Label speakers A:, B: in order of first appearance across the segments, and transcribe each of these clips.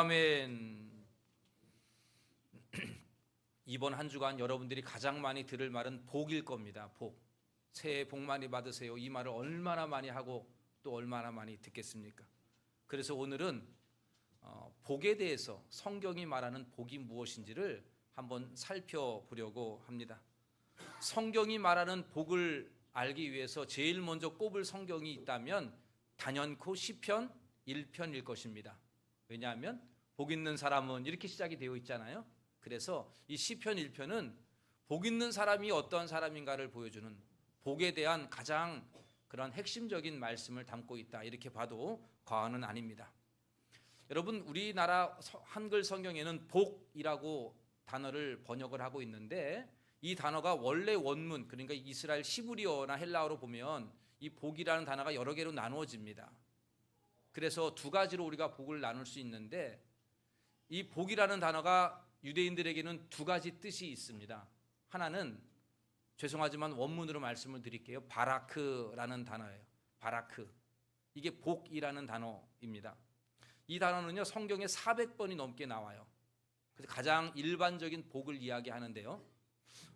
A: 아멘. 이번 한 주간 여러분들이 가장 많이 들을 말은 복일 겁니다. 복. 새해 복 많이 받으세요. 이 말을 얼마나 많이 하고 또 얼마나 많이 듣겠습니까? 그래서 오늘은 복에 대해서 성경이 말하는 복이 무엇인지를 한번 살펴보려고 합니다. 성경이 말하는 복을 알기 위해서 제일 먼저 꼽을 성경이 있다면 단연코 시편 1편일 것입니다. 왜냐하면 복 있는 사람은 이렇게 시작이 되어 있잖아요. 그래서 이 시편 1편은 복 있는 사람이 어떠한 사람인가를 보여주는 복에 대한 가장 그런 핵심적인 말씀을 담고 있다, 이렇게 봐도 과언은 아닙니다. 여러분, 우리나라 한글 성경에는 복이라고 단어를 번역을 하고 있는데 이 단어가 원래 원문, 그러니까 이스라엘 시브리어나 헬라어로 보면 이 복이라는 단어가 여러 개로 나누어집니다. 그래서 두 가지로 우리가 복을 나눌 수 있는데 이 복이라는 단어가 유대인들에게는 두 가지 뜻이 있습니다. 하나는, 죄송하지만 원문으로 말씀을 드릴게요. 바라크라는 단어예요. 바라크. 이게 복이라는 단어입니다. 이 단어는요, 성경에 400번이 넘게 나와요. 그래서 가장 일반적인 복을 이야기하는데요.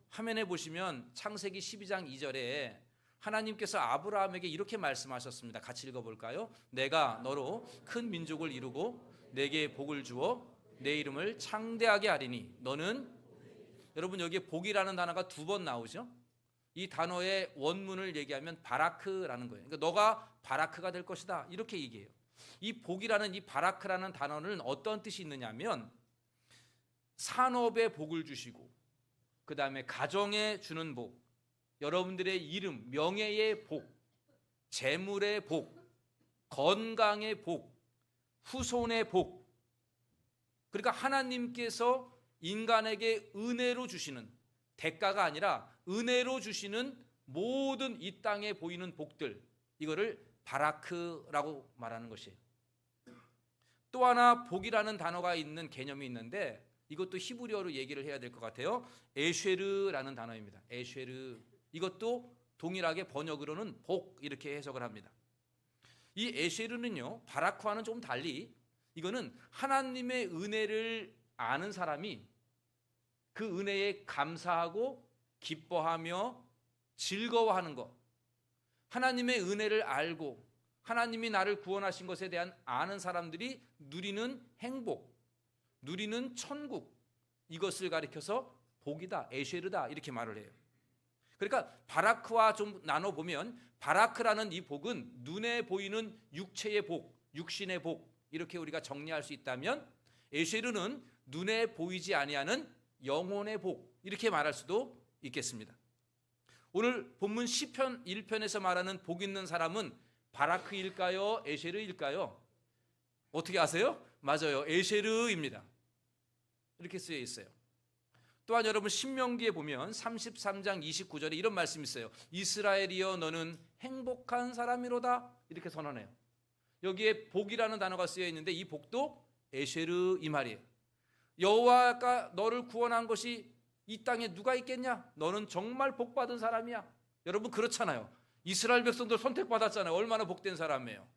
A: 화면에 보시면 창세기 12장 2절에 하나님께서 아브라함에게 이렇게 말씀하셨습니다. 같이 읽어볼까요? 내가 너로 큰 민족을 이루고 내게 복을 주어 내 이름을 창대하게 하리니 너는, 여러분 여기에 복이라는 단어가 두 번 나오죠. 이 단어의 원문을 얘기하면 바라크라는 거예요. 그러니까 너가 바라크가 될 것이다, 이렇게 얘기해요. 이 복이라는, 이 바라크라는 단어는 어떤 뜻이 있느냐면 산업에 복을 주시고, 그 다음에 가정에 주는 복, 여러분들의 이름, 명예의 복, 재물의 복, 건강의 복, 후손의 복. 그러니까 하나님께서 인간에게 은혜로 주시는, 대가가 아니라 은혜로 주시는 모든 이 땅에 보이는 복들, 이거를 바라크라고 말하는 것이에요. 또 하나 복이라는 단어가 있는 개념이 있는데 이것도 히브리어로 얘기를 해야 될 것 같아요. 에쉐르라는 단어입니다. 에쉐르. 이것도 동일하게 번역으로는 복, 이렇게 해석을 합니다. 이 에쉐르는요, 바라크와는 조금 달리 이거는 하나님의 은혜를 아는 사람이 그 은혜에 감사하고 기뻐하며 즐거워하는 것, 하나님의 은혜를 알고 하나님이 나를 구원하신 것에 대한 아는 사람들이 누리는 행복, 누리는 천국, 이것을 가리켜서 복이다, 에쉐르다, 이렇게 말을 해요. 그러니까 바라크와 좀 나눠보면 바라크라는 이 복은 눈에 보이는 육체의 복, 육신의 복, 이렇게 우리가 정리할 수 있다면 에쉐르는 눈에 보이지 아니하는 영혼의 복, 이렇게 말할 수도 있겠습니다. 오늘 본문 시편 1편에서 말하는 복 있는 사람은 바라크일까요, 에쉐르일까요? 어떻게 아세요? 맞아요, 에쉐르입니다. 이렇게 쓰여 있어요. 또한 여러분 신명기에 보면 33장 29절에 이런 말씀이 있어요. 이스라엘이여 너는 행복한 사람이로다, 이렇게 선언해요. 여기에 복이라는 단어가 쓰여 있는데 이 복도 에쉐르, 이 말이에요. 여호와가 너를 구원한 것이 이 땅에 누가 있겠냐? 너는 정말 복받은 사람이야. 여러분 그렇잖아요. 이스라엘 백성들 선택받았잖아요. 얼마나 복된 사람이에요.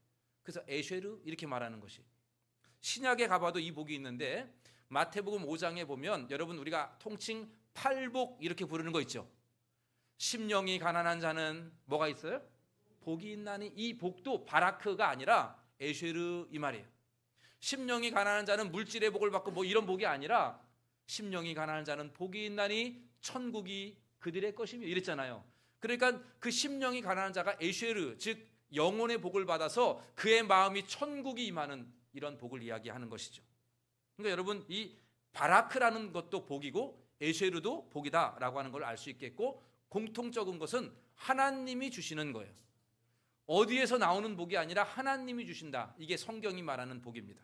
A: 그래서 에쉐르, 이렇게 말하는 것이. 신약에 가봐도 이 복이 있는데 마태복음 5장에 보면 여러분 우리가 통칭 팔복 이렇게 부르는 거 있죠. 심령이 가난한 자는 뭐가 있어요? 복이 있나니. 이 복도 바라크가 아니라 에쉐르, 이 말이에요. 심령이 가난한 자는 물질의 복을 받고 뭐 이런 복이 아니라 심령이 가난한 자는 복이 있나니 천국이 그들의 것이며, 이랬잖아요. 그러니까 그 심령이 가난한 자가 에쉐르, 즉 영혼의 복을 받아서 그의 마음이 천국이 임하는 이런 복을 이야기하는 것이죠. 그러니까 여러분 이 바라크라는 것도 복이고 에쉐르도 복이다라고 하는 걸 알 수 있겠고, 공통적인 것은 하나님이 주시는 거예요. 어디에서 나오는 복이 아니라 하나님이 주신다. 이게 성경이 말하는 복입니다.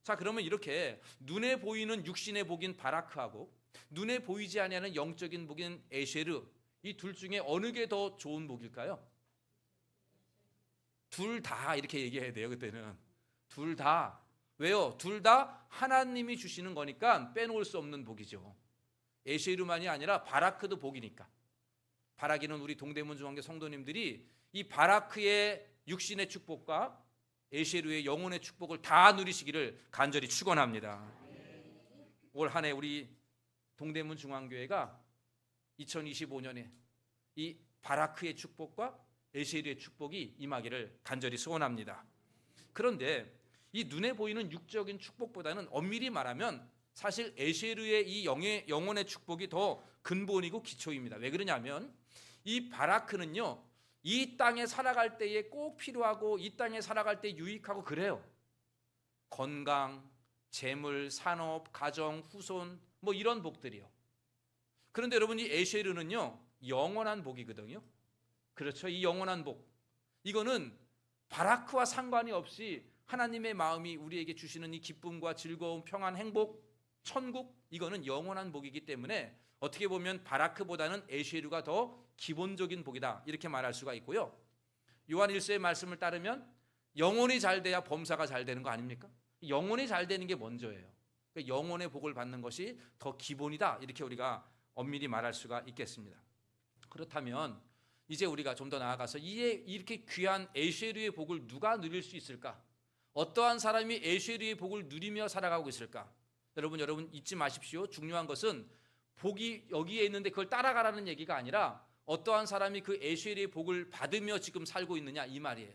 A: 자, 그러면 이렇게 눈에 보이는 육신의 복인 바라크하고 눈에 보이지 아니하는 영적인 복인 에쉐르, 이 둘 중에 어느 게 더 좋은 복일까요? 둘 다, 이렇게 얘기해야 돼요. 그때는 둘 다. 왜요? 둘 다 하나님이 주시는 거니까 빼놓을 수 없는 복이죠. 에쉐르만이 아니라 바라크도 복이니까. 바라기는 우리 동대문 중앙교 성도님들이 이 바라크의 육신의 축복과 에쉐르의 영혼의 축복을 다 누리시기를 간절히 축원합니다. 올 한 해 우리 동대문 중앙교회가 2025년에 이 바라크의 축복과 에쉐르의 축복이 임하기를 간절히 소원합니다. 그런데 이 눈에 보이는 육적인 축복보다는 엄밀히 말하면 사실 에쉐르의 이 영혼의 축복이 더 근본이고 기초입니다. 왜 그러냐면 이 바라크는요, 이 땅에 살아갈 때에 꼭 필요하고 이 땅에 살아갈 때 유익하고 그래요. 건강, 재물, 산업, 가정, 후손 뭐 이런 복들이요. 그런데 여러분 이 에쉐르는요 영원한 복이거든요. 그렇죠. 이 영원한 복, 이거는 바라크와 상관이 없이 하나님의 마음이 우리에게 주시는 이 기쁨과 즐거움, 평안, 행복, 천국, 이거는 영원한 복이기 때문에 어떻게 보면 바라크보다는 에쉐르가 더 기본적인 복이다 이렇게 말할 수가 있고요. 요한 1서의 말씀을 따르면 영혼이 잘 돼야 범사가 잘 되는 거 아닙니까? 영혼이 잘 되는 게 먼저예요. 그러니까 영혼의 복을 받는 것이 더 기본이다 이렇게 우리가 엄밀히 말할 수가 있겠습니다. 그렇다면 이제 우리가 좀 더 나아가서 이렇게 귀한 에쉐르의 복을 누가 누릴 수 있을까? 어떠한 사람이 에쉐르의 복을 누리며 살아가고 있을까? 여러분 잊지 마십시오. 중요한 것은 복이 여기에 있는데 그걸 따라가라는 얘기가 아니라 어떠한 사람이 그 에쉐르의 복을 받으며 지금 살고 있느냐 이 말이에요.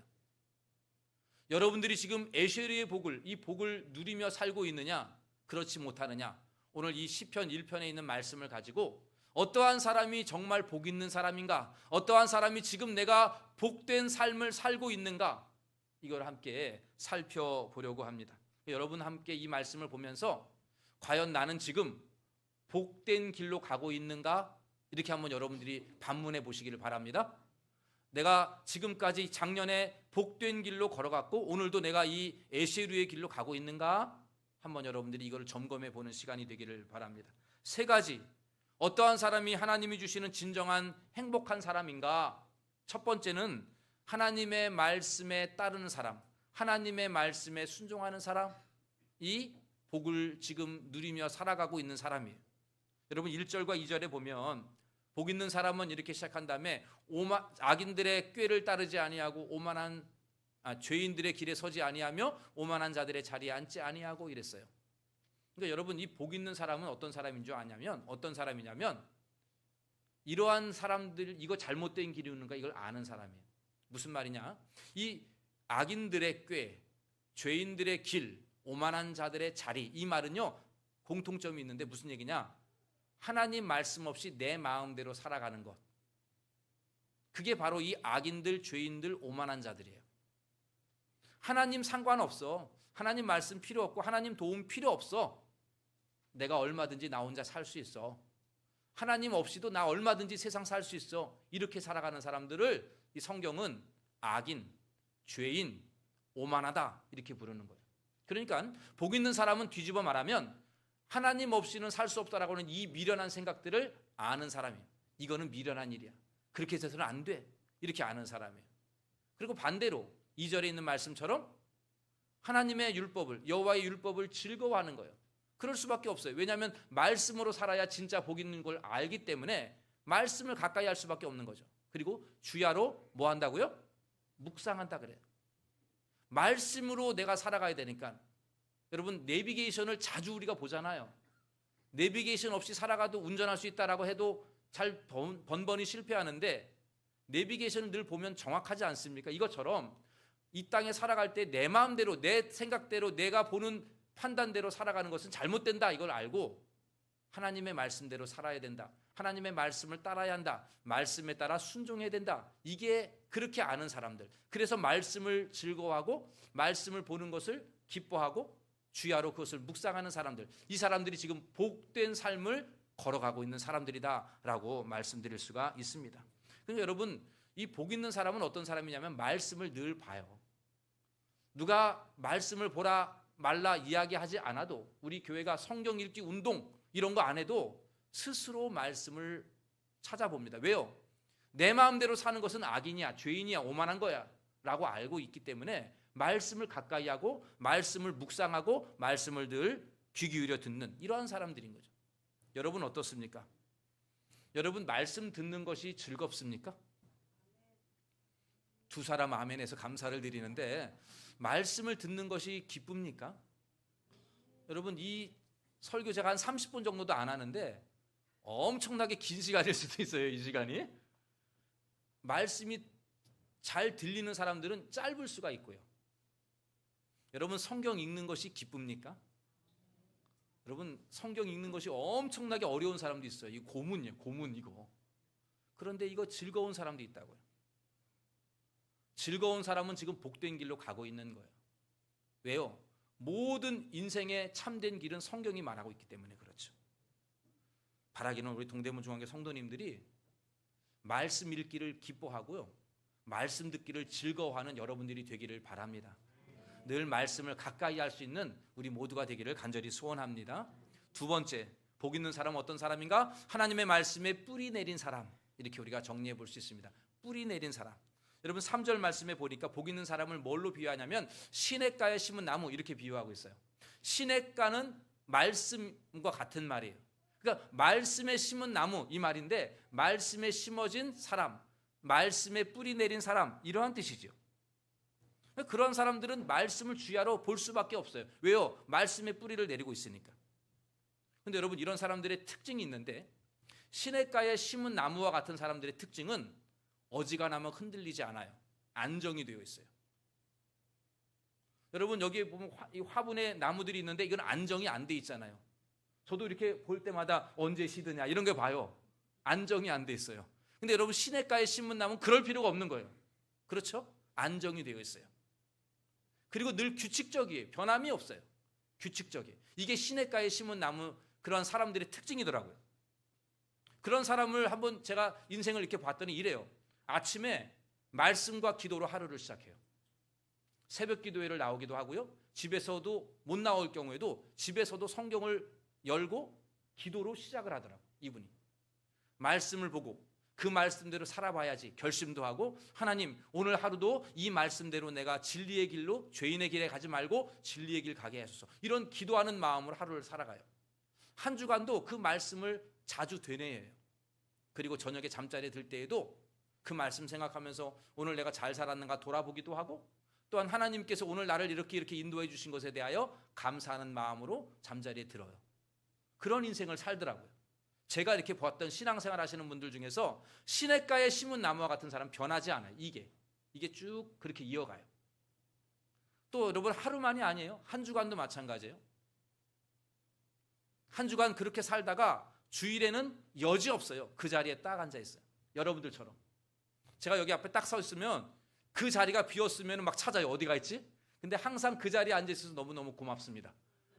A: 여러분들이 지금 에쉐르의 복을, 이 복을 누리며 살고 있느냐 그렇지 못하느냐, 오늘 이 시편 1편에 있는 말씀을 가지고 어떠한 사람이 정말 복 있는 사람인가, 어떠한 사람이 지금 내가 복된 삶을 살고 있는가, 이걸 함께 살펴보려고 합니다. 여러분 함께 이 말씀을 보면서 과연 나는 지금 복된 길로 가고 있는가, 이렇게 한번 여러분들이 반문해 보시기를 바랍니다. 내가 지금까지 작년에 복된 길로 걸어갔고 오늘도 내가 이 에쉐르의 길로 가고 있는가, 한번 여러분들이 이걸 점검해 보는 시간이 되기를 바랍니다. 세 가지, 어떠한 사람이 하나님이 주시는 진정한 행복한 사람인가? 첫 번째는 하나님의 말씀에 따르는 사람, 하나님의 말씀에 순종하는 사람, 이 복을 지금 누리며 살아가고 있는 사람이에요. 여러분 1절과 2절에 보면 복 있는 사람은 이렇게 시작한 다음에 악인들의 꾀를 따르지 아니하고 죄인들의 길에 서지 아니하며 오만한 자들의 자리에 앉지 아니하고 이랬어요. 그러니까 여러분 이 복 있는 사람은 어떤 사람인 줄 아냐면, 어떤 사람이냐면 이러한 사람들, 이거 잘못된 길이 있는가 이걸 아는 사람이에요. 무슨 말이냐? 이 악인들의 꾀, 죄인들의 길, 오만한 자들의 자리, 이 말은요 공통점이 있는데 무슨 얘기냐? 하나님 말씀 없이 내 마음대로 살아가는 것, 그게 바로 이 악인들, 죄인들, 오만한 자들이에요. 하나님 상관없어. 하나님 말씀 필요 없고 하나님 도움 필요 없어. 내가 얼마든지 나 혼자 살 수 있어. 하나님 없이도 나 얼마든지 세상 살 수 있어. 이렇게 살아가는 사람들을 이 성경은 악인, 죄인, 오만하다 이렇게 부르는 거예요. 그러니까 복 있는 사람은 뒤집어 말하면 하나님 없이는 살 수 없다라고 하는 이 미련한 생각들을 아는 사람이에요. 이거는 미련한 일이야. 그렇게 해서는 안 돼. 이렇게 아는 사람이에요. 그리고 반대로 2절에 있는 말씀처럼 하나님의 율법을, 여호와의 율법을 즐거워하는 거예요. 그럴 수밖에 없어요. 왜냐하면 말씀으로 살아야 진짜 복 있는 걸 알기 때문에 말씀을 가까이 할 수밖에 없는 거죠. 그리고 주야로 뭐 한다고요? 묵상한다 그래요. 말씀으로 내가 살아가야 되니까. 여러분 내비게이션을 자주 우리가 보잖아요. 내비게이션 없이 살아가도 운전할 수 있다라고 해도 잘 번번이 실패하는데 내비게이션을 늘 보면 정확하지 않습니까? 이것처럼 이 땅에 살아갈 때 내 마음대로, 내 생각대로, 내가 보는 판단대로 살아가는 것은 잘못된다 이걸 알고 하나님의 말씀대로 살아야 된다. 하나님의 말씀을 따라야 한다. 말씀에 따라 순종해야 된다. 이게 그렇게 아는 사람들. 그래서 말씀을 즐거워하고 말씀을 보는 것을 기뻐하고 주야로 그것을 묵상하는 사람들. 이 사람들이 지금 복된 삶을 걸어가고 있는 사람들이다라고 말씀드릴 수가 있습니다. 그러니까 여러분 이 복 있는 사람은 어떤 사람이냐면 말씀을 늘 봐요. 누가 말씀을 보라 말라 이야기하지 않아도, 우리 교회가 성경 읽기 운동 이런 거 안 해도 스스로 말씀을 찾아봅니다. 왜요? 내 마음대로 사는 것은 악인이야, 죄인이야, 오만한 거야 라고 알고 있기 때문에 말씀을 가까이 하고 말씀을 묵상하고 말씀을 늘 귀 기울여 듣는 이러한 사람들인 거죠. 여러분 어떻습니까? 여러분 말씀 듣는 것이 즐겁습니까? 두 사람 아멘해서 감사를 드리는데 말씀을 듣는 것이 기쁩니까? 여러분 이 설교 제가 한 30분 정도도 안 하는데 엄청나게 긴 시간일 수도 있어요. 이 시간이 말씀이 잘 들리는 사람들은 짧을 수가 있고요. 여러분 성경 읽는 것이 기쁩니까? 여러분 성경 읽는 것이 엄청나게 어려운 사람도 있어요. 이 고문이에요. 고문 이거. 그런데 이거 즐거운 사람도 있다고요. 즐거운 사람은 지금 복된 길로 가고 있는 거예요. 왜요? 모든 인생의 참된 길은 성경이 말하고 있기 때문에 그렇죠. 바라기는 우리 동대문 중앙교 성도님들이 말씀 읽기를 기뻐하고요, 말씀 듣기를 즐거워하는 여러분들이 되기를 바랍니다. 늘 말씀을 가까이 할 수 있는 우리 모두가 되기를 간절히 소원합니다. 두 번째, 복 있는 사람은 어떤 사람인가? 하나님의 말씀에 뿌리 내린 사람. 이렇게 우리가 정리해 볼 수 있습니다. 뿌리 내린 사람. 여러분 3절 말씀에 보니까 복 있는 사람을 뭘로 비유하냐면 시냇가에 심은 나무 이렇게 비유하고 있어요. 시냇가는 말씀과 같은 말이에요. 그러니까 말씀에 심은 나무 이 말인데 말씀에 심어진 사람, 말씀에 뿌리 내린 사람 이러한 뜻이죠. 그런 사람들은 말씀을 주야로 볼 수밖에 없어요. 왜요? 말씀에 뿌리를 내리고 있으니까. 그런데 여러분 이런 사람들의 특징이 있는데 시냇가에 심은 나무와 같은 사람들의 특징은 어지간하면 흔들리지 않아요. 안정이 되어 있어요. 여러분 여기에 보면 이 화분에 나무들이 있는데 이건 안정이 안 돼 있잖아요. 저도 이렇게 볼 때마다 언제 시드냐 이런 거 봐요. 안정이 안 돼 있어요. 근데 여러분 시냇가에 심은 나무는 그럴 필요가 없는 거예요. 그렇죠? 안정이 되어 있어요. 그리고 늘 규칙적이에요. 변함이 없어요. 규칙적이에요. 이게 시냇가에 심은 나무 그런 사람들의 특징이더라고요. 그런 사람을 한번 제가 인생을 이렇게 봤더니 이래요. 아침에 말씀과 기도로 하루를 시작해요. 새벽 기도회를 나오기도 하고요. 집에서도 못 나올 경우에도 집에서도 성경을 열고 기도로 시작을 하더라고요. 이분이. 말씀을 보고 그 말씀대로 살아봐야지 결심도 하고 하나님 오늘 하루도 이 말씀대로 내가 진리의 길로 죄인의 길에 가지 말고 진리의 길 가게 하소서. 이런 기도하는 마음으로 하루를 살아가요. 한 주간도 그 말씀을 자주 되뇌어요. 그리고 저녁에 잠자리에 들 때에도 그 말씀 생각하면서 오늘 내가 잘 살았는가 돌아보기도 하고 또한 하나님께서 오늘 나를 이렇게 인도해 주신 것에 대하여 감사하는 마음으로 잠자리에 들어요. 그런 인생을 살더라고요. 제가 이렇게 보았던 신앙생활 하시는 분들 중에서 시냇가에 심은 나무와 같은 사람 변하지 않아요. 이게 쭉 그렇게 이어가요. 또 여러분 하루만이 아니에요. 한 주간도 마찬가지예요. 한 주간 그렇게 살다가 주일에는 여지없어요. 그 자리에 딱 앉아 있어요. 여러분들처럼. 제가 여기 앞에 딱 서 있으면 그 자리가 비었으면 막 찾아요. 어디가 있지? 근데 항상 그 자리에 앉아 있어서 너무너무 고맙습니다.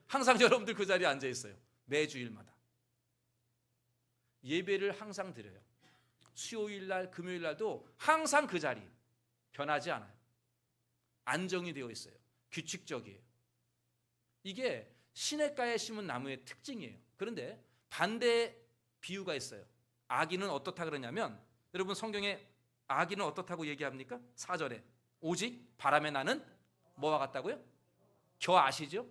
A: 항상 여러분들 그 자리에 앉아 있어요. 매주일마다. 예배를 항상 드려요. 수요일날, 금요일날도 항상 그 자리. 변하지 않아요. 안정이 되어 있어요. 규칙적이에요. 이게 시냇가에 심은 나무의 특징이에요. 그런데 반대 비유가 있어요. 아기는 어떻다 그러냐면 여러분 성경에 아기는 어떻다고 얘기합니까? 4절에 오직 바람에 나는 뭐와 같다고요? 겨 아시죠?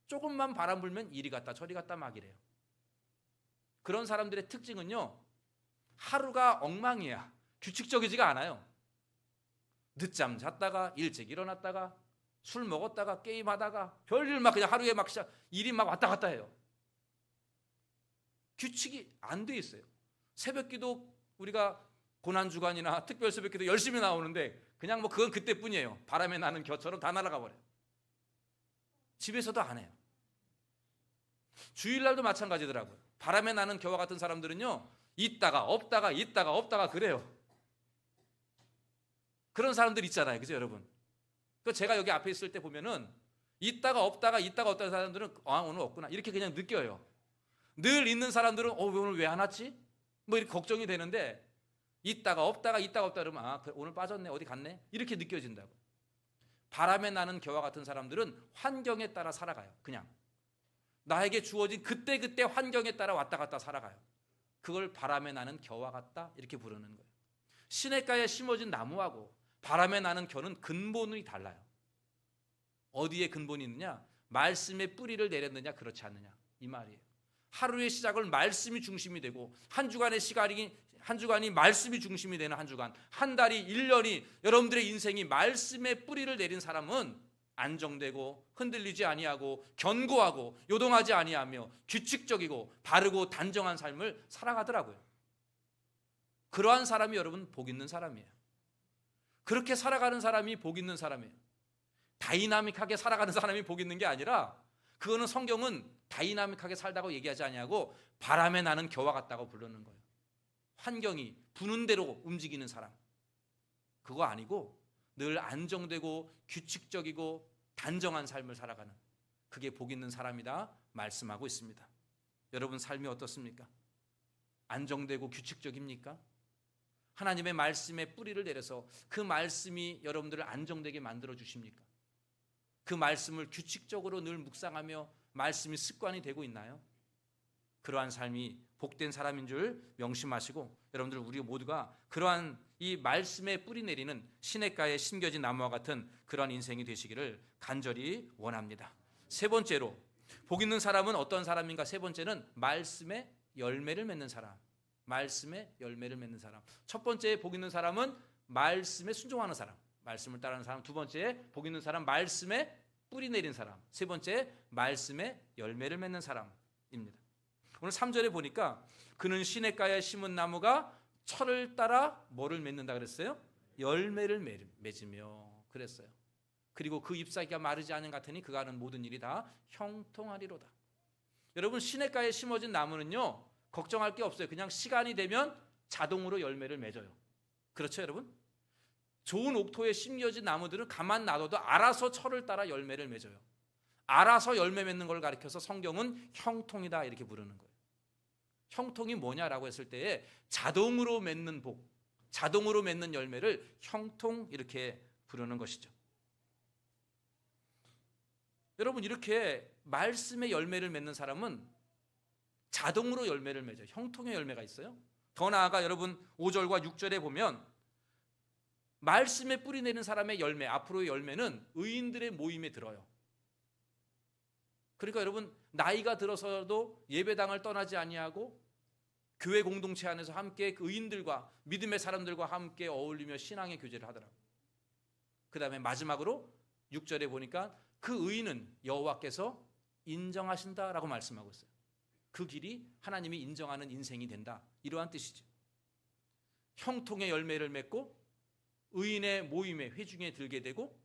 A: 조금만 바람 불면 이리 갔다 저리 갔다 막 이래요. 그런 사람들의 특징은요 하루가 엉망이야. 규칙적이지가 않아요. 늦잠 잤다가 일찍 일어났다가 술 먹었다가 게임하다가 별일 막 그냥 하루에 막 일이 막 왔다 갔다 해요. 규칙이 안 돼 있어요. 새벽기도 우리가 고난주간이나 특별 새벽기도 열심히 나오는데 그냥 뭐 그건 그때뿐이에요. 바람에 나는 겨처럼 다 날아가 버려요. 집에서도 안 해요. 주일날도 마찬가지더라고요. 바람에 나는 겨와 같은 사람들은요 있다가 없다가 그래요. 그런 사람들 있잖아요. 그죠 여러분? 제가 여기 앞에 있을 때 보면은 있다가 없다가 사람들은 오늘 없구나 이렇게 그냥 느껴요. 늘 있는 사람들은 오늘 왜 안 왔지? 뭐 이렇게 걱정이 되는데 있다가 없다 그러면 오늘 빠졌네 어디 갔네 이렇게 느껴진다고. 바람에 나는 겨와 같은 사람들은 환경에 따라 살아가요. 그냥 나에게 주어진 그때 환경에 따라 왔다 갔다 살아가요. 그걸 바람에 나는 겨와 같다 이렇게 부르는 거예요. 시냇가에 심어진 나무하고 바람에 나는 겨는 근본이 달라요. 어디에 근본이 있느냐? 말씀에 뿌리를 내렸느냐 그렇지 않느냐 이 말이에요. 하루의 시작을 말씀이 중심이 되고 한 주간이 말씀이 중심이 되는 한 주간, 한 달이 1년이 여러분들의 인생이 말씀의 뿌리를 내린 사람은 안정되고 흔들리지 아니하고 견고하고 요동하지 아니하며 규칙적이고 바르고 단정한 삶을 살아가더라고요. 그러한 사람이 여러분 복 있는 사람이에요. 그렇게 살아가는 사람이 복 있는 사람이에요. 다이나믹하게 살아가는 사람이 복 있는 게 아니라, 그거는 성경은 다이나믹하게 살다고 얘기하지 아니하고 바람에 나는 겨와 같다고 부르는 거예요. 환경이 부는 대로 움직이는 사람, 그거 아니고 늘 안정되고 규칙적이고 단정한 삶을 살아가는, 그게 복 있는 사람이다 말씀하고 있습니다. 여러분 삶이 어떻습니까? 안정되고 규칙적입니까? 하나님의 말씀에 뿌리를 내려서 그 말씀이 여러분들을 안정되게 만들어 주십니까? 그 말씀을 규칙적으로 늘 묵상하며 말씀이 습관이 되고 있나요? 그러한 삶이 복된 사람인 줄 명심하시고, 여러분들 우리 모두가 그러한 이 말씀에 뿌리 내리는 시냇가에 심겨진 나무와 같은 그러한 인생이 되시기를 간절히 원합니다. 세 번째로 복 있는 사람은 어떤 사람인가? 세 번째는 말씀의 열매를 맺는 사람. 말씀의 열매를 맺는 사람. 첫 번째 복 있는 사람은 말씀에 순종하는 사람, 말씀을 따르는 사람. 두 번째 복 있는 사람, 말씀에 뿌리 내린 사람. 세 번째 말씀의 열매를 맺는 사람입니다. 오늘 3절에 보니까 그는 시냇가에 심은 나무가 철을 따라 뭐를 맺는다 그랬어요? 열매를 맺으며 그랬어요. 그리고 그 잎사귀가 마르지 않은 같으니 그가 하는 모든 일이 다 형통하리로다. 여러분 시냇가에 심어진 나무는요, 걱정할 게 없어요. 그냥 시간이 되면 자동으로 열매를 맺어요. 그렇죠 여러분? 좋은 옥토에 심겨진 나무들은 가만 놔둬도 알아서 철을 따라 열매를 맺어요. 알아서 열매 맺는 걸 가리켜서 성경은 형통이다 이렇게 부르는 거예요. 형통이 뭐냐라고 했을 때에 자동으로 맺는 복, 자동으로 맺는 열매를 형통 이렇게 부르는 것이죠. 여러분 이렇게 말씀의 열매를 맺는 사람은 자동으로 열매를 맺어요. 형통의 열매가 있어요. 더 나아가 여러분 5절과 6절에 보면 말씀에 뿌리 내는 사람의 열매, 앞으로의 열매는 의인들의 모임에 들어요. 그러니까 여러분 나이가 들어서도 예배당을 떠나지 아니하고 교회 공동체 안에서 함께 의인들과 믿음의 사람들과 함께 어울리며 신앙의 교제를 하더라고요. 그 다음에 마지막으로 6절에 보니까 그 의인은 여호와께서 인정하신다라고 말씀하고 있어요. 그 길이 하나님이 인정하는 인생이 된다, 이러한 뜻이죠. 형통의 열매를 맺고 의인의 모임에 회중에 들게 되고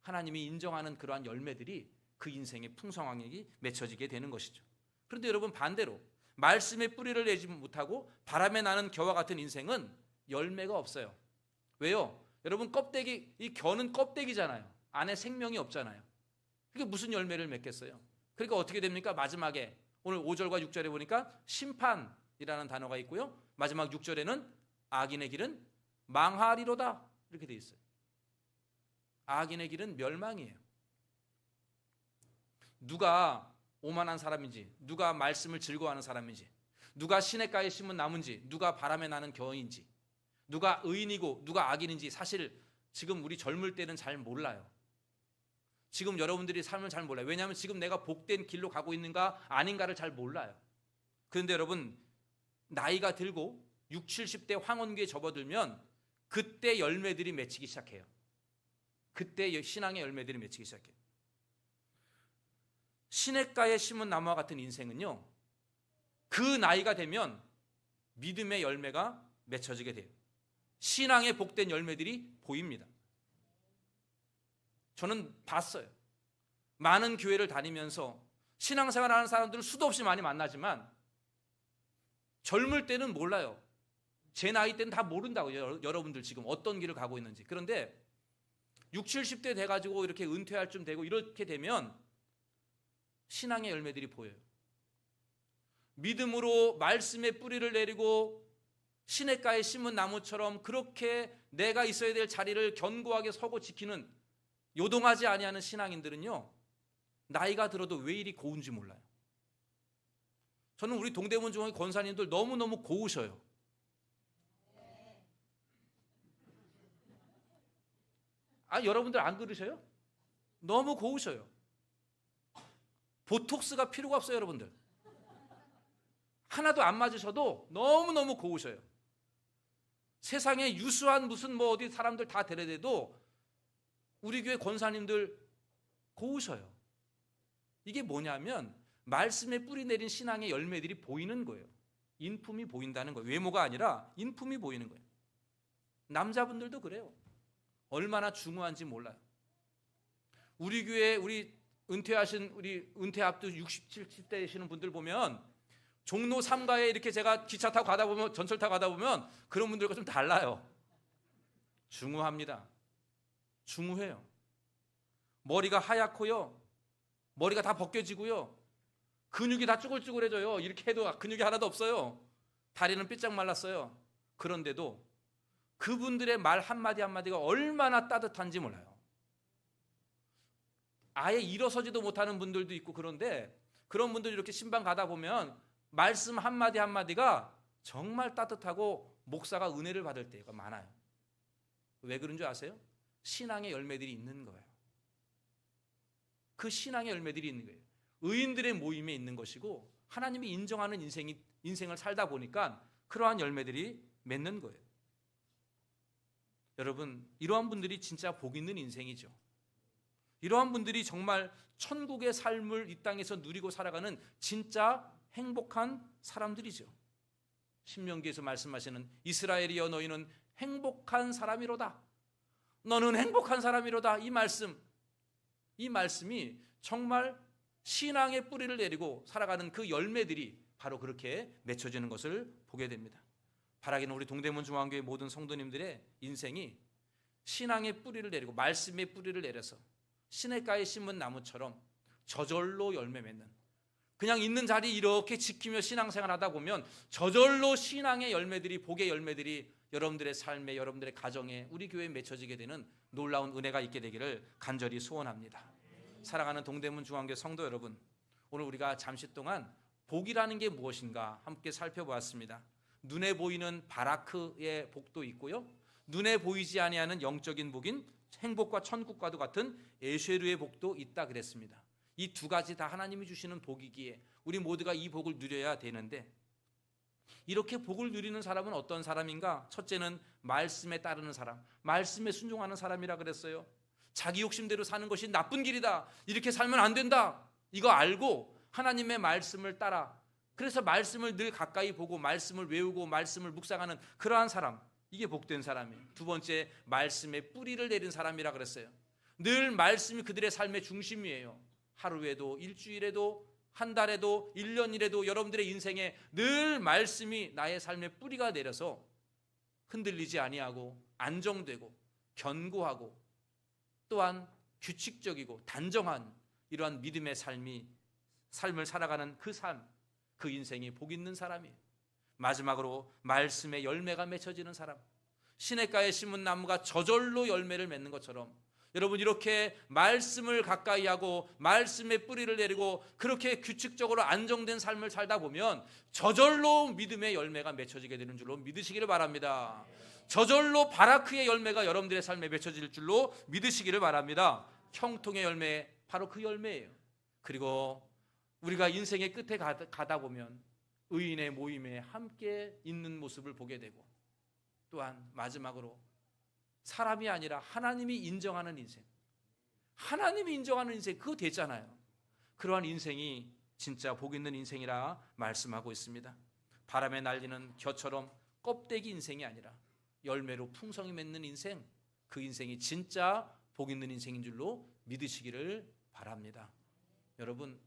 A: 하나님이 인정하는 그러한 열매들이 그 인생의 풍성함이 맺혀지게 되는 것이죠. 그런데 여러분 반대로 말씀의 뿌리를 내지 못하고 바람에 나는 겨와 같은 인생은 열매가 없어요. 왜요? 여러분 껍데기, 이 겨는 껍데기잖아요. 안에 생명이 없잖아요. 그게 무슨 열매를 맺겠어요? 그러니까 어떻게 됩니까? 마지막에 오늘 5절과 6절에 보니까 심판이라는 단어가 있고요, 마지막 6절에는 악인의 길은 망하리로다 이렇게 돼 있어요. 악인의 길은 멸망이에요. 누가 오만한 사람인지, 누가 말씀을 즐거워하는 사람인지, 누가 시냇가에 심은 나무인지, 누가 바람에 나는 겨인지, 누가 의인이고 누가 악인인지 사실 지금 우리 젊을 때는 잘 몰라요. 지금 여러분들이 삶을 잘 몰라요. 왜냐하면 지금 내가 복된 길로 가고 있는가 아닌가를 잘 몰라요. 그런데 여러분 나이가 들고 60, 70대 황혼기에 접어들면 그때 열매들이 맺히기 시작해요. 그때 신앙의 열매들이 맺히기 시작해요. 시냇가에 심은 나무와 같은 인생은요, 그 나이가 되면 믿음의 열매가 맺혀지게 돼요. 신앙의 복된 열매들이 보입니다. 저는 봤어요. 많은 교회를 다니면서 신앙생활 하는 사람들을 수도 없이 많이 만나지만 젊을 때는 몰라요. 제 나이 때는 다 모른다고요. 여러분들 지금 어떤 길을 가고 있는지. 그런데 60, 70대 돼가지고 이렇게 은퇴할 쯤 되고 이렇게 되면 신앙의 열매들이 보여요. 믿음으로 말씀의 뿌리를 내리고 시냇가에 심은 나무처럼 그렇게 내가 있어야 될 자리를 견고하게 서고 지키는, 요동하지 아니하는 신앙인들은요, 나이가 들어도 왜 이리 고운지 몰라요. 저는 우리 동대문 중앙의 권사님들 너무너무 고우셔요. 여러분들 안 그러셔요? 너무 고우셔요. 보톡스가 필요가 없어요, 여러분들. 하나도 안 맞으셔도 너무너무 고우셔요. 세상에 유수한 무슨 뭐 어디 사람들 다 데려대도 우리 교회 권사님들 고우셔요. 이게 뭐냐면 말씀에 뿌리 내린 신앙의 열매들이 보이는 거예요. 인품이 보인다는 거예요. 외모가 아니라 인품이 보이는 거예요. 남자분들도 그래요. 얼마나 중후한지 몰라요. 우리 교회 우리 은퇴 앞두 60, 70대 되시는 분들 보면 종로 3가에 이렇게 제가 기차 타고 가다 보면 전철 타고 가다 보면 그런 분들과 좀 달라요. 중후합니다. 중후해요. 머리가 하얗고요. 머리가 다 벗겨지고요. 근육이 다 쭈글쭈글해져요. 이렇게 해도 근육이 하나도 없어요. 다리는 삐짝 말랐어요. 그런데도 그분들의 말 한마디 한마디가 얼마나 따뜻한지 몰라요. 아예 일어서지도 못하는 분들도 있고 그런데 그런 분들이 이렇게 신방 가다 보면 말씀 한마디 한마디가 정말 따뜻하고 목사가 은혜를 받을 때가 많아요. 왜 그런 줄 아세요? 신앙의 열매들이 있는 거예요. 그 신앙의 열매들이 있는 거예요. 의인들의 모임에 있는 것이고 하나님이 인정하는 인생을 살다 보니까 그러한 열매들이 맺는 거예요. 여러분, 이러한 분들이 진짜 복 있는 인생이죠. 이러한 분들이 정말 천국의 삶을 이 땅에서 누리고 살아가는 진짜 행복한 사람들이죠. 신명기에서 말씀하시는 이스라엘이여 너희는 행복한 사람이로다. 너는 행복한 사람이로다. 이 말씀이 정말 신앙의 뿌리를 내리고 살아가는 그 열매들이 바로 그렇게 맺혀지는 것을 보게 됩니다. 바라기는 우리 동대문 중앙교회 모든 성도님들의 인생이 신앙의 뿌리를 내리고 말씀의 뿌리를 내려서 시냇가에 심은 나무처럼 저절로 열매 맺는, 그냥 있는 자리 이렇게 지키며 신앙생활 하다 보면 저절로 신앙의 열매들이, 복의 열매들이 여러분들의 삶에, 여러분들의 가정에, 우리 교회에 맺혀지게 되는 놀라운 은혜가 있게 되기를 간절히 소원합니다. 사랑하는 동대문 중앙교회 성도 여러분, 오늘 우리가 잠시 동안 복이라는 게 무엇인가 함께 살펴보았습니다. 눈에 보이는 바라크의 복도 있고요, 눈에 보이지 아니하는 영적인 복인 행복과 천국과도 같은 에쉐르의 복도 있다 그랬습니다. 이 두 가지 다 하나님이 주시는 복이기에 우리 모두가 이 복을 누려야 되는데, 이렇게 복을 누리는 사람은 어떤 사람인가? 첫째는 말씀에 따르는 사람, 말씀에 순종하는 사람이라 그랬어요. 자기 욕심대로 사는 것이 나쁜 길이다, 이렇게 살면 안 된다, 이거 알고 하나님의 말씀을 따라, 그래서 말씀을 늘 가까이 보고 말씀을 외우고 말씀을 묵상하는 그러한 사람, 이게 복된 사람이에요. 두 번째, 말씀에 뿌리를 내린 사람이라 그랬어요. 늘 말씀이 그들의 삶의 중심이에요. 하루에도, 일주일에도, 한 달에도, 1년이라도 여러분들의 인생에 늘 말씀이 나의 삶의 뿌리가 내려서 흔들리지 아니하고 안정되고 견고하고 또한 규칙적이고 단정한 이러한 믿음의 삶을 살아가는 그 삶, 그 인생이 복 있는 사람이에요. 마지막으로 말씀의 열매가 맺혀지는 사람, 시냇가에 심은 나무가 저절로 열매를 맺는 것처럼 여러분, 이렇게 말씀을 가까이 하고 말씀의 뿌리를 내리고 그렇게 규칙적으로 안정된 삶을 살다 보면 저절로 믿음의 열매가 맺혀지게 되는 줄로 믿으시기를 바랍니다. 저절로 바라크의 열매가 여러분들의 삶에 맺혀질 줄로 믿으시기를 바랍니다. 형통의 열매, 바로 그 열매예요. 그리고 우리가 인생의 끝에 가다 보면 의인의 모임에 함께 있는 모습을 보게 되고, 또한 마지막으로 사람이 아니라 하나님이 인정하는 인생, 하나님이 인정하는 인생, 그거 됐잖아요. 그러한 인생이 진짜 복 있는 인생이라 말씀하고 있습니다. 바람에 날리는 겨처럼 껍데기 인생이 아니라 열매로 풍성히 맺는 인생, 그 인생이 진짜 복 있는 인생인 줄로 믿으시기를 바랍니다. 여러분,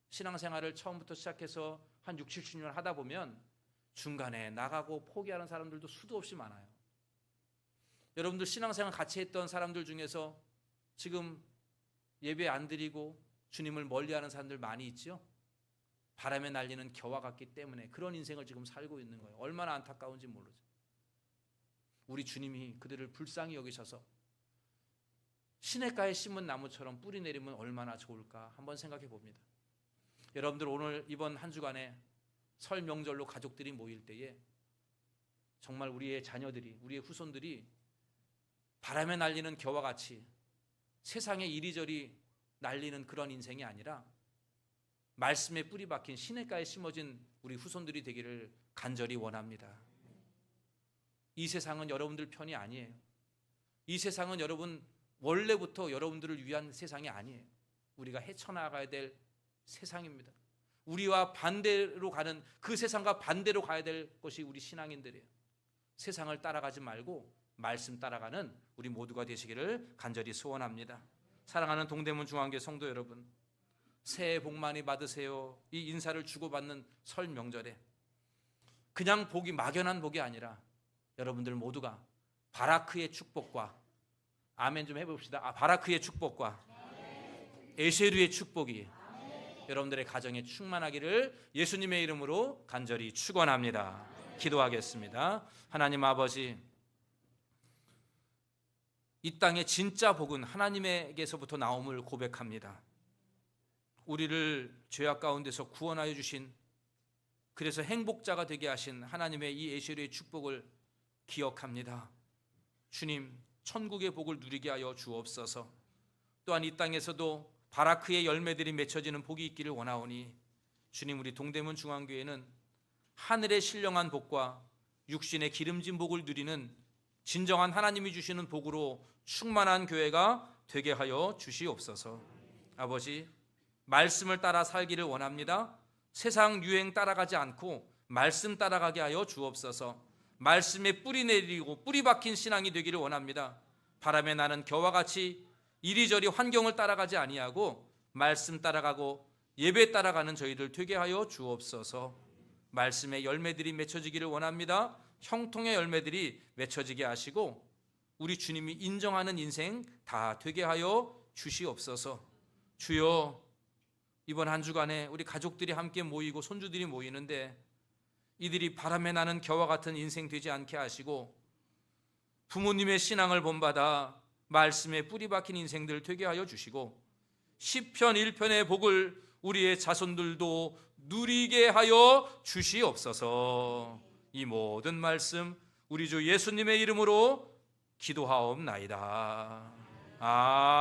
A: 신앙생활을 처음부터 시작해서 한 6, 70년 하다 보면 중간에 나가고 포기하는 사람들도 수도 없이 많아요. 여러분들 신앙생활 같이 했던 사람들 중에서 지금 예배 안 드리고 주님을 멀리하는 사람들 많이 있죠. 바람에 날리는 겨와 같기 때문에 그런 인생을 지금 살고 있는 거예요. 얼마나 안타까운지 모르죠. 우리 주님이 그들을 불쌍히 여기셔서 시냇가에 심은 나무처럼 뿌리 내리면 얼마나 좋을까 한번 생각해 봅니다. 여러분들, 오늘 이번 한 주간에 설 명절로 가족들이 모일 때에 정말 우리의 자녀들이, 우리의 후손들이 바람에 날리는 겨와 같이 세상에 이리저리 날리는 그런 인생이 아니라 말씀에 뿌리 박힌 시냇가에 심어진 우리 후손들이 되기를 간절히 원합니다. 이 세상은 여러분들 편이 아니에요. 이 세상은 여러분 원래부터 여러분들을 위한 세상이 아니에요. 우리가 헤쳐나가야 될 세상입니다. 우리와 반대로 가는, 그 세상과 반대로 가야 될 것이 우리 신앙인들이에요. 세상을 따라가지 말고 말씀 따라가는 우리 모두가 되시기를 간절히 소원합니다. 사랑하는 동대문 중앙교회 성도 여러분, 새해 복 많이 받으세요. 이 인사를 주고받는 설 명절에 그냥 복이, 막연한 복이 아니라 여러분들 모두가 바라크의 축복과, 아멘 좀 해봅시다. 바라크의 축복과 에쉐르의 축복이 여러분들의 가정에 충만하기를 예수님의 이름으로 간절히 축원합니다. 기도하겠습니다. 하나님 아버지, 이 땅의 진짜 복은 하나님에게서부터 나옴을 고백합니다. 우리를 죄악 가운데서 구원하여 주신, 그래서 행복자가 되게 하신 하나님의 이 에쉐르의 축복을 기억합니다. 주님, 천국의 복을 누리게 하여 주옵소서. 또한 이 땅에서도 바라크의 열매들이 맺혀지는 복이 있기를 원하오니 주님, 우리 동대문 중앙교회는 하늘의 신령한 복과 육신의 기름진 복을 누리는 진정한 하나님이 주시는 복으로 충만한 교회가 되게 하여 주시옵소서. 아버지, 말씀을 따라 살기를 원합니다. 세상 유행 따라가지 않고 말씀 따라가게 하여 주옵소서. 말씀에 뿌리 내리고 뿌리 박힌 신앙이 되기를 원합니다. 바람에 나는 겨와 같이 이리저리 환경을 따라가지 아니하고 말씀 따라가고 예배 따라가는 저희들 되게 하여 주옵소서. 말씀의 열매들이 맺혀지기를 원합니다. 형통의 열매들이 맺혀지게 하시고 우리 주님이 인정하는 인생 다 되게 하여 주시옵소서. 주여, 이번 한 주간에 우리 가족들이 함께 모이고 손주들이 모이는데 이들이 바람에 나는 겨와 같은 인생 되지 않게 하시고 부모님의 신앙을 본받아 말씀에 뿌리 박힌 인생들 되게 하여 주시고 시편 1편의 복을 우리의 자손들도 누리게 하여 주시옵소서. 이 모든 말씀 우리 주 예수님의 이름으로 기도하옵나이다. 아멘.